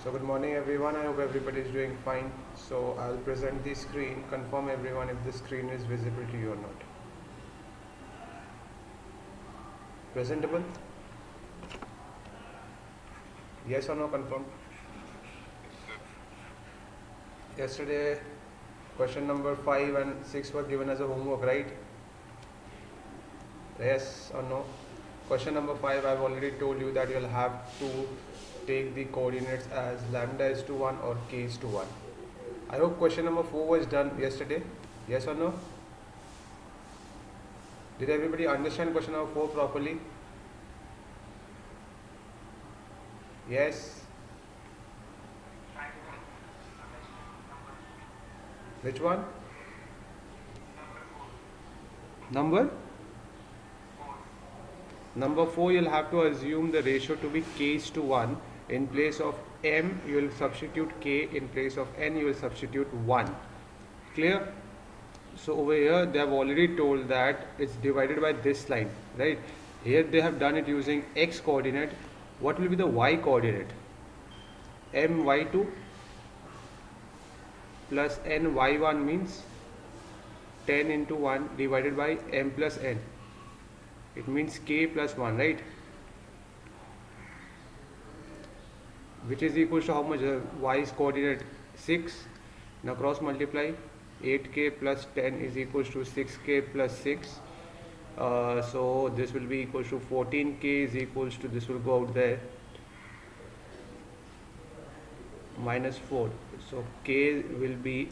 So good morning everyone, I hope everybody is doing fine. So I'll present the screen, confirm everyone if the screen is visible to you or not. Presentable? Yes or no, confirm. Yesterday question number 5 and 6 were given as a homework, right? Yes or no? Question number 5, I've already told you that you'll have to take the coordinates as lambda is to 1 or k is to 1. I hope question number 4 was done yesterday. Yes or no? Did everybody understand question number 4 properly? Yes. Which one? Number? Number 4, you'll have to assume the ratio to be k is to 1. In place of m, you will substitute k. In place of n, you will substitute 1. Clear? So over here, they have already told that it's divided by this line, right? Here they have done it using x coordinate. What will be the y coordinate? My2 plus ny1 means 10 into 1 divided by m plus n. It means k plus 1, right? Which is equal to how much? Y's coordinate 6. Now cross multiply. 8k plus 10 is equals to 6k plus 6. So this will be equals to 14k is equals to, this will go out there, minus 4. So k will be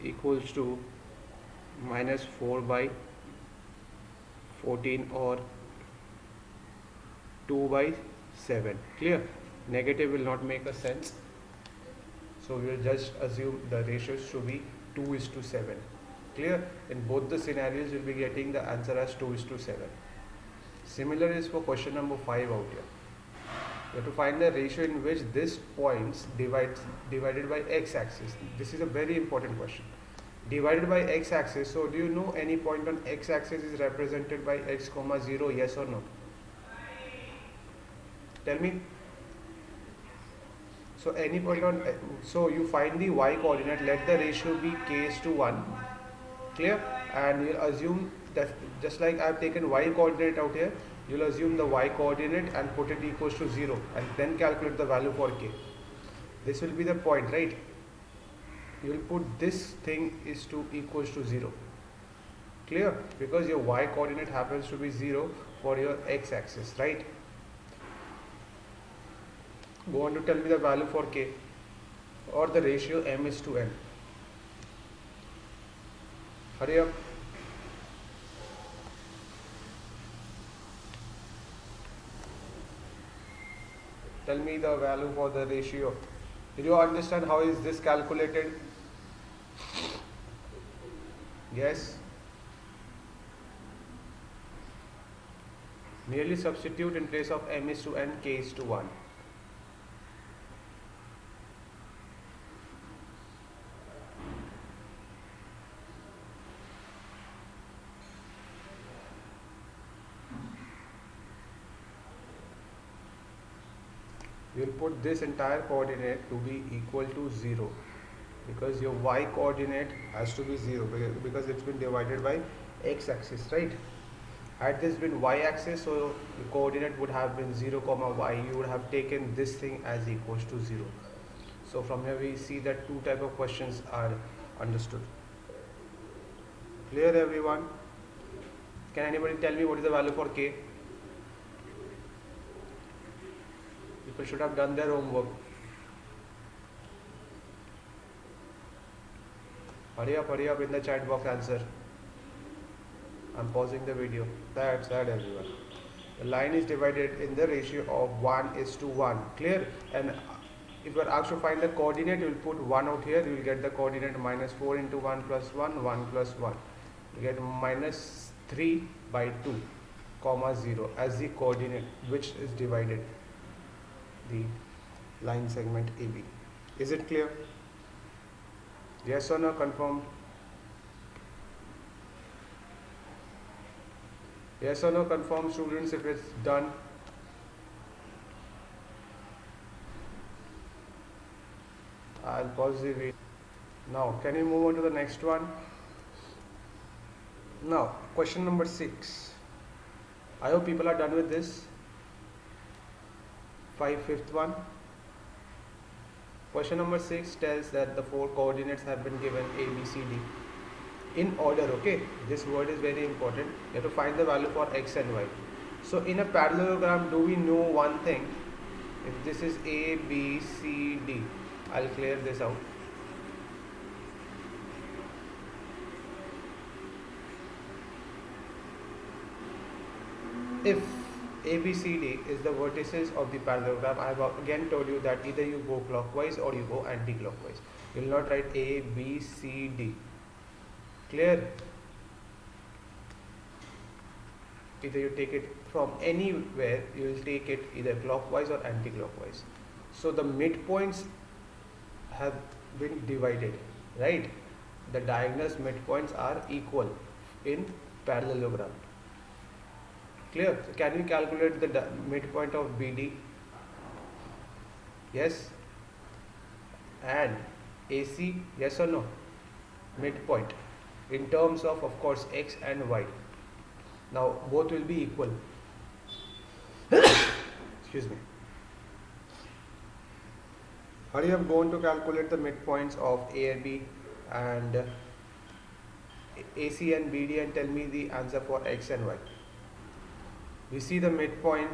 equals to minus 4 by 14 or 2 by 7. Clear? Negative will not make a sense. So we will just assume the ratios should be 2 is to 7. Clear? In both the scenarios, you will be getting the answer as 2 is to 7. Similar is for question number 5 out here. You have to find the ratio in which this points divided by x-axis. This is a very important question. Divided by x-axis. So do you know any point on x-axis is represented by x comma 0? Yes or no? Tell me. So any point on, so you find the y coordinate, let the ratio be k is to 1. Clear? And you'll assume that just like I've taken y coordinate out here, you'll assume the y coordinate and put it equals to 0 and then calculate the value for k. This will be the point, right? You will put this thing is to equals to 0. Clear? Because your y coordinate happens to be 0 for your x axis, right? Go on to tell me the value for k or the ratio m is to n. Hurry up. Tell me the value for the ratio. Did you understand how is this calculated? Yes. Merely substitute in place of m is to n, k is to 1. You will put this entire coordinate to be equal to 0 because your y coordinate has to be 0 because it's been divided by x axis, right? Had this been y axis, so the coordinate would have been 0 comma y. You would have taken this thing as equals to 0. So from here we see that two type of questions are understood. Clear everyone? Can anybody tell me what is the value for k? People should have done their homework. Hurry up in the chat box, answer. I'm pausing the video. That's that everyone. The line is divided in the ratio of 1 is to 1. Clear? And if you are asked to find the coordinate, you will put 1 out here. You will get the coordinate minus 4 into 1 plus 1, 1 plus 1. You get minus 3 by 2, comma 0 as the coordinate which is divided the line segment AB. Is it clear? Yes or no? Confirmed? Yes or no? Confirmed, students, if it's done. I'll pause the video. Now, can you move on to the next one? Now, question number 6. I hope people are done with this. Fifth one. Question number 6 tells that the four coordinates have been given A, B, C, D in order. Okay, this word is very important. You have to find the value for x and y. So in a parallelogram, do we know one thing? If this is A, B, C, D, I'll clear this out. If A, B, C, D is the vertices of the parallelogram, I have again told you that either you go clockwise or you go anti-clockwise. You will not write A, B, C, D. Clear? Either you take it from anywhere, you will take it either clockwise or anti-clockwise. So the midpoints have been divided, right? The diagonals midpoints are equal in parallelogram. Clear? So can you calculate the midpoint of BD? Yes. And AC, yes or no? Midpoint in terms of course x and y. Now both will be equal. Excuse me. Hurry up, going to calculate the midpoints of A and B and AC and BD and tell me the answer for x and y. We see the midpoint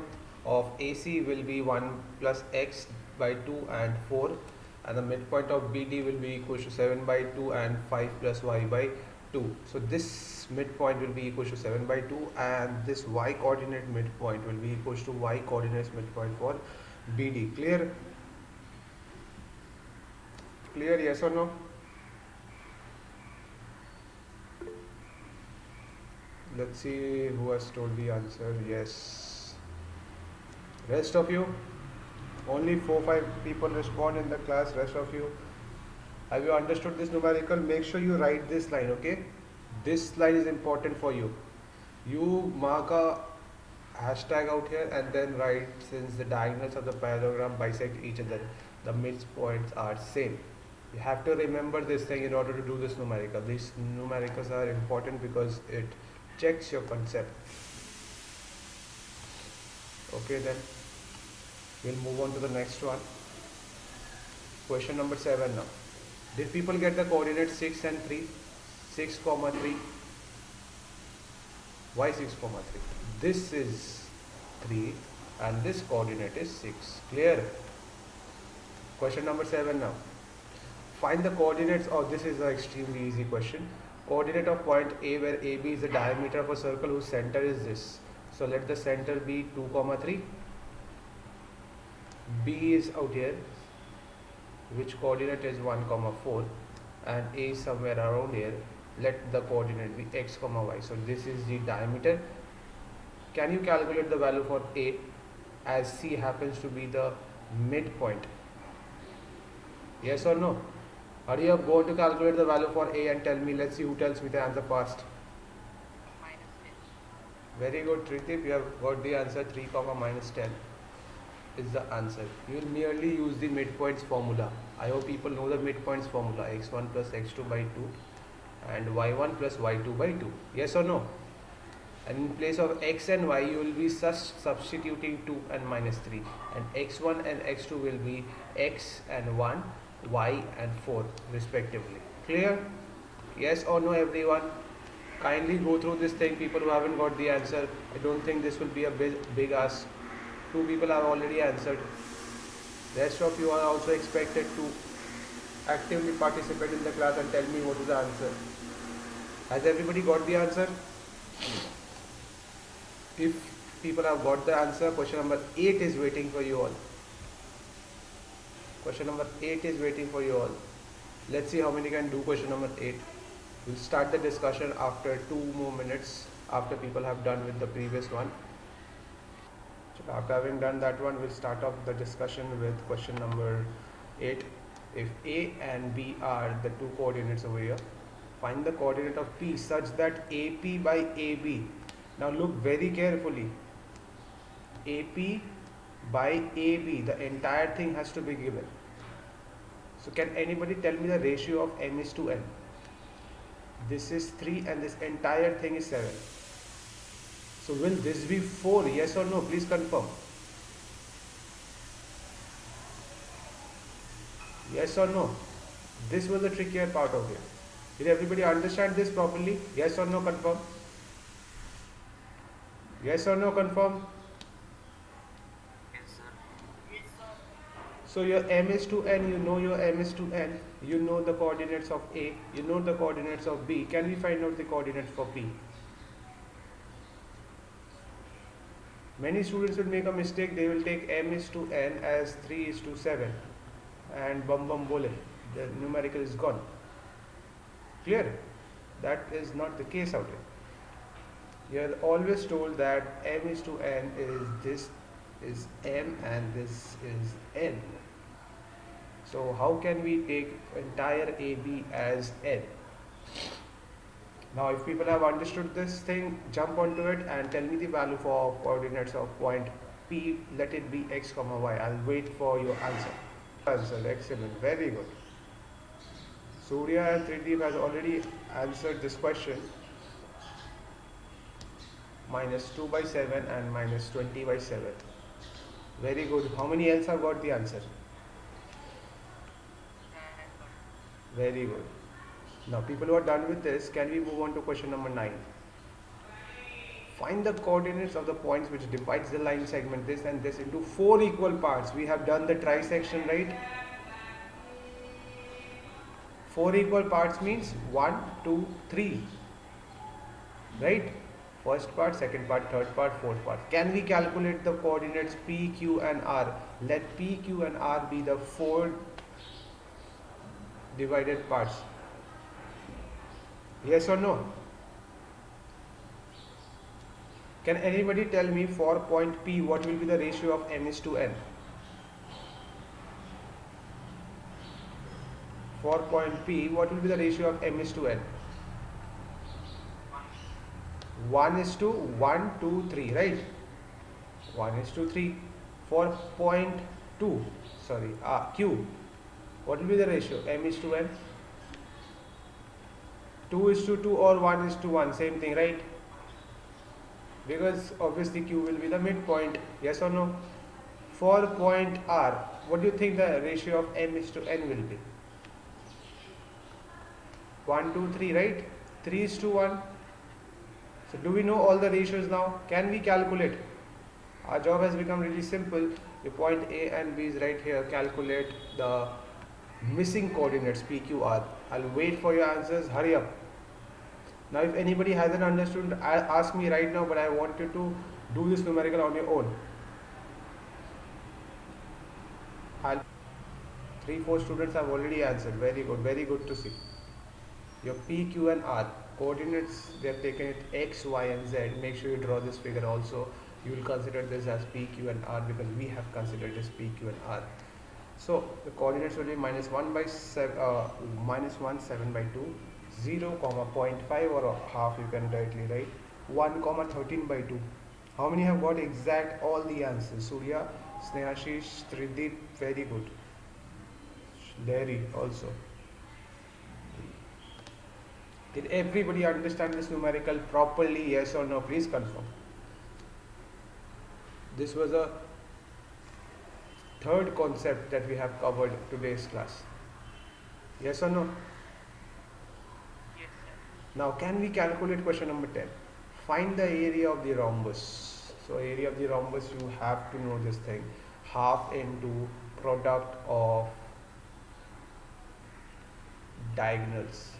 of AC will be 1 plus x by 2 and 4, and the midpoint of BD will be equal to 7 by 2 and 5 plus y by 2. So this midpoint will be equal to 7 by 2, and this y coordinate midpoint will be equal to y coordinates midpoint for BD. Clear? Clear, yes or no? Let's see who has told the answer. Yes. Rest of you? Only 4-5 people respond in the class. Rest of you, have you understood this numerical? Make sure you write this line, okay? This line is important for you. You mark a hashtag out here and then write, since the diagonals of the parallelogram bisect each other, the midpoints are same. You have to remember this thing in order to do this numerical. These numericals are important because it checks your concept. Okay, then we'll move on to the next one. Question number 7 now. Did people get the coordinates 6 and 3? 6, 3. Why 6, 3? This is 3 and this coordinate is 6. Clear? Question number 7 now. Find the coordinates of, this is an extremely easy question. Coordinate of point A where AB is the diameter of a circle whose center is this. So let the center be 2, 3. B is out here, which coordinate is 1, 4, and A is somewhere around here. Let the coordinate be x, y. So this is the diameter. Can you calculate the value for A, as C happens to be the midpoint? Yes or no? Hurry up, go to calculate the value for A and tell me. Let's see who tells me the answer first. Very good, Tritip. You have got the answer. 3, minus 10 is the answer. You will merely use the midpoints formula. I hope people know the midpoints formula. x1 plus x2 by 2 and y1 plus y2 by 2. Yes or no? And in place of x and y, you will be substituting 2 and minus 3. And x1 and x2 will be x and 1, y and 4 respectively. Clear? Yes or no, everyone? Kindly go through this thing. People who haven't got the answer, I don't think this will be a big ask. 2 people have already answered. Rest of you are also expected to actively participate in the class and tell me what is the answer. Has everybody got the answer? If people have got the answer, question number 8 is waiting for you all. Question number 8 is waiting for you all. Let's see how many can do question number 8. We'll start the discussion after 2 more minutes, after people have done with the previous one. So after having done that one, we'll start off the discussion with question number 8. If A and B are the 2 coordinates over here, find the coordinate of P such that AP by AB. Now look very carefully. AP by AB, the entire thing has to be given. So can anybody tell me the ratio of m is to n? This is 3 and this entire thing is 7. So will this be 4? Yes or no? Please confirm. Yes or no? This was the trickier part of it. Did everybody understand this properly? Yes or no? Confirm. Yes or no? Confirm. So your m is to n, you know your m is to n, you know the coordinates of A, you know the coordinates of B. Can we find out the coordinates for P? Many students will make a mistake, they will take m is to n as 3 is to 7 and bum bum bole, the numerical is gone. Clear? That is not the case out here. You are always told that m is to n is this is m and this is n. So how can we take entire AB as n? Now if people have understood this thing, jump onto it and tell me the value for coordinates of point P. Let it be x comma y. I'll wait for your answer. Excellent, very good. Surya and Trideep has already answered this question. Minus 2 by 7 and minus 20 by 7. Very good. How many else have got the answer? Very good. Now people who are done with this, can we move on to question number 9? Find the coordinates of the points which divides the line segment this and this into 4 equal parts. We have done the trisection, right? 4 equal parts means 1, 2, 3. Right? First part, second part, third part, fourth part. Can we calculate the coordinates P, Q and R? Let P, Q and R be the 4 divided parts. Yes or no? Can anybody tell me for point P what will be the ratio of m is to n? For point P, what will be the ratio of m is to n? 1 is to 1, 2, 3, right? 1 is to 3. For point 2, Q, what will be the ratio? M is to n? 2 is to 2 or 1 is to 1, same thing, right? Because obviously Q will be the midpoint, yes or no? For point R, what do you think the ratio of m is to n will be? 1, 2, 3, right? 3 is to 1. So do we know all the ratios now? Can we calculate? Our job has become really simple. The point A and B is right here. Calculate the missing coordinates P, Q, R. I'll wait for your answers. Hurry up. Now if anybody hasn't understood, ask me right now, but I want you to do this numerical on your own. 3, 4 students have already answered. Very good. Very good to see. Your P, Q and R coordinates, they have taken it X, Y and Z. Make sure you draw this figure also. You will consider this as P, Q and R because we have considered this P, Q and R. So the coordinates will be minus 1 by 7, minus 1, 7 by 2, 0, comma 0.5 or a half, you can directly write, 1, comma 13 by 2. How many have got exact all the answers? Surya, Snehashish, Trideep, very good. Larry also. Did everybody understand this numerical properly? Yes or no? Please confirm. This was a third concept that we have covered today's class. Yes or no? Yes, sir. Now can we calculate question number 10? Find the area of the rhombus. So area of the rhombus, you have to know this thing. Half into product of diagonals.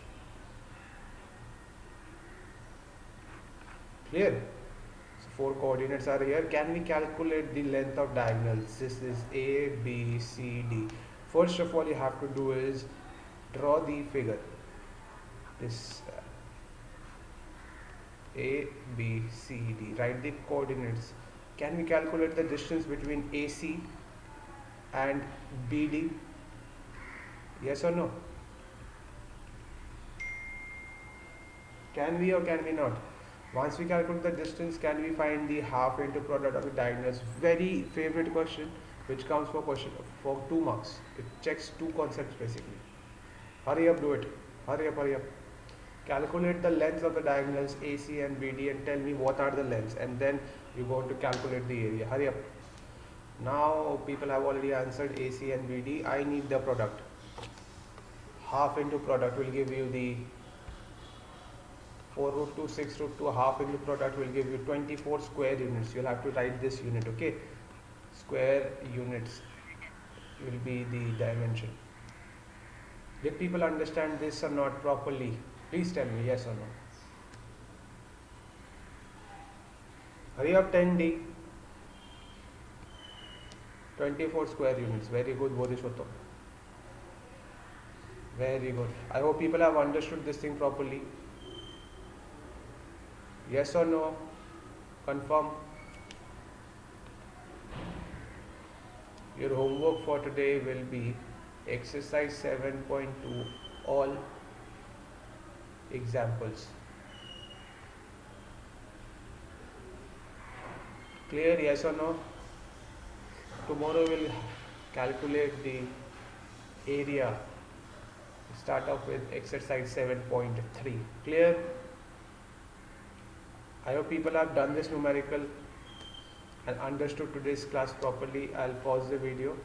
Clear? So 4 coordinates are here. Can we calculate the length of diagonals? This is A, B, C, D. First of all, you have to do is draw the figure. This A, B, C, D. Write the coordinates. Can we calculate the distance between AC and BD? Yes or no? Can we or can we not? Once we calculate the distance, can we find the half into product of the diagonals? Very favorite question. which comes for question for 2 marks. It checks two concepts basically. Hurry up, do it. Hurry up, hurry up. Calculate the lengths of the diagonals AC and BD and tell me what are the lengths, and then you're going to calculate the area. Hurry up. Now people have already answered AC and BD. I need the product. Half into product will give you the 4 root 2, 6 root 2, half into product will give you 24 square units. You'll have to write this unit, okay? Square units will be the dimension. Did people understand this or not properly? Please tell me yes or no. Hurry up, 10D. 24 square units. Very good, Bodhisattva. Very good. I hope people have understood this thing properly. Yes or no? Confirm. Your homework for today will be exercise 7.2, all examples. Clear? Yes or no? Tomorrow we'll calculate the area. Start off with exercise 7.3. Clear? I hope people have done this numerical and understood today's class properly. I'll pause the video.